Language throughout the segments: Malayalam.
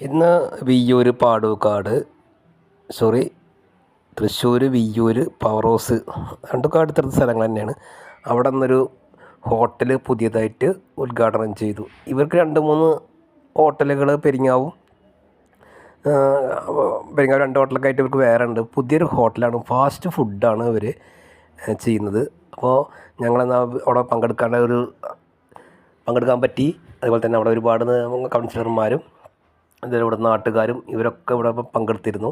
ഇന്ന് വിയ്യൂർ പാടൂക്കാട് തൃശ്ശൂർ വിയ്യൂർ പവർ ഹൗസ് രണ്ടൊക്കെ അടുത്തടുത്ത സ്ഥലങ്ങൾ തന്നെയാണ്. അവിടെ നിന്നൊരു ഹോട്ടൽ പുതിയതായിട്ട് ഉദ്ഘാടനം ചെയ്തു. ഇവർക്ക് 2-3 ഹോട്ടലുകൾ പെരിങ്ങാവും 2 ഹോട്ടലൊക്കെ ആയിട്ട് ഇവർക്ക് വേറെ ഉണ്ട്. പുതിയൊരു ഹോട്ടലാണ്, ഫാസ്റ്റ് ഫുഡാണ് ഇവർ ചെയ്യുന്നത്. അപ്പോൾ ഞങ്ങളെന്നാൽ അവിടെ പങ്കെടുക്കാൻ പറ്റി. അതുപോലെ തന്നെ അവിടെ ഒരുപാട് കൗൺസിലർമാരും ഇവിടെ നാട്ടുകാരും ഇവരൊക്കെ ഇവിടെ പങ്കെടുത്തിരുന്നു.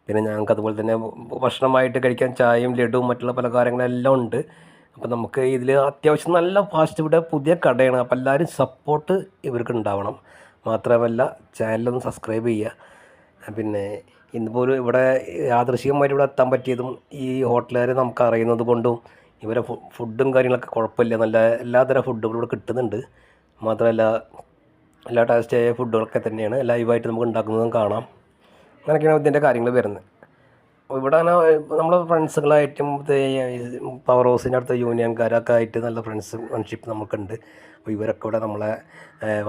പിന്നെ ഞങ്ങൾക്ക് അതുപോലെ തന്നെ ഭക്ഷണമായിട്ട് കഴിക്കാൻ ചായയും ലഡുവും മറ്റുള്ള പലഹാരങ്ങളെല്ലാം ഉണ്ട്. അപ്പോൾ നമുക്ക് ഇതിൽ അത്യാവശ്യം നല്ല ഫാസ്റ്റ് ഫുഡ് പുതിയ കടയാണ്. അപ്പോൾ എല്ലാവരും സപ്പോർട്ട് ഇവർക്ക് ഉണ്ടാവണം. മാത്രമല്ല ചാനലൊന്ന് സബ്സ്ക്രൈബ് ചെയ്യുക. പിന്നെ ഇന്നുപോലും ഇവിടെ യാദൃശികമായിട്ട് ഇവിടെ എത്താൻ പറ്റിയതും ഈ ഹോട്ടലുകാർ നമുക്ക് അറിയുന്നത് കൊണ്ടും ഇവരെ ഫുഡും കാര്യങ്ങളൊക്കെ കുഴപ്പമില്ല, നല്ല എല്ലാതരം ഫുഡുകളും ഇവിടെ കിട്ടുന്നുണ്ട്. മാത്രമല്ല എല്ലാ ടേസ്റ്റായ ഫുഡുകളൊക്കെ തന്നെയാണ് ലൈവായിട്ട് നമുക്ക് ഉണ്ടാക്കുന്നതും കാണാം. അങ്ങനെയൊക്കെയാണ് ഇതിൻ്റെ കാര്യങ്ങൾ വരുന്നത്. ഇവിടെ നമ്മൾ ഫ്രണ്ട്സുകളായിട്ടും പവർ ഹൗസിൻ്റെ അടുത്ത യൂണിയൻകാരൊക്കെ ആയിട്ട് നല്ല ഫ്രണ്ട്ഷിപ്പ് നമുക്കുണ്ട്. അപ്പോൾ ഇവരൊക്കെ ഇവിടെ നമ്മളെ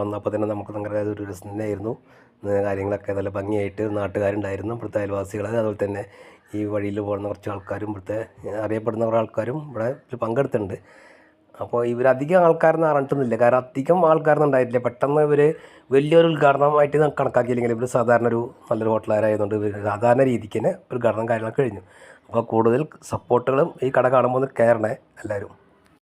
വന്നപ്പോൾ തന്നെ നമുക്ക് ഭയങ്കര ഒരു രസം തന്നെയായിരുന്നു. കാര്യങ്ങളൊക്കെ നല്ല ഭംഗിയായിട്ട് നാട്ടുകാരുണ്ടായിരുന്നു, ഇവിടുത്തെ അയൽവാസികൾ. അതുപോലെ തന്നെ ഈ വഴിയിൽ പോകുന്ന കുറച്ച് ആൾക്കാരും ഇവിടുത്തെ അറിയപ്പെടുന്ന കുറേ ആൾക്കാരും ഇവിടെ പങ്കെടുത്തിട്ടുണ്ട്. അപ്പോൾ ഇവരധികം ആൾക്കാരൊന്നും അറിഞ്ഞിട്ടൊന്നുമില്ല, കാരണം അധികം ആൾക്കാരൊന്നും ഉണ്ടായിട്ടില്ല. പെട്ടെന്ന് ഇവർ വലിയൊരു ഉദ്ഘാടനമായിട്ട് കണക്കാക്കിയില്ലെങ്കിൽ ഇവർ സാധാരണ ഒരു നല്ലൊരു ഹോട്ടലുകാരായതുകൊണ്ട് ഇവർ സാധാരണ രീതിക്ക് തന്നെ ഉദ്ഘാടനം കാര്യങ്ങളൊക്കെ കഴിഞ്ഞു. അപ്പോൾ കൂടുതൽ സപ്പോർട്ടുകളും ഈ കട കാണുമ്പോൾ ഒന്ന് കയറണേ എല്ലാവരും.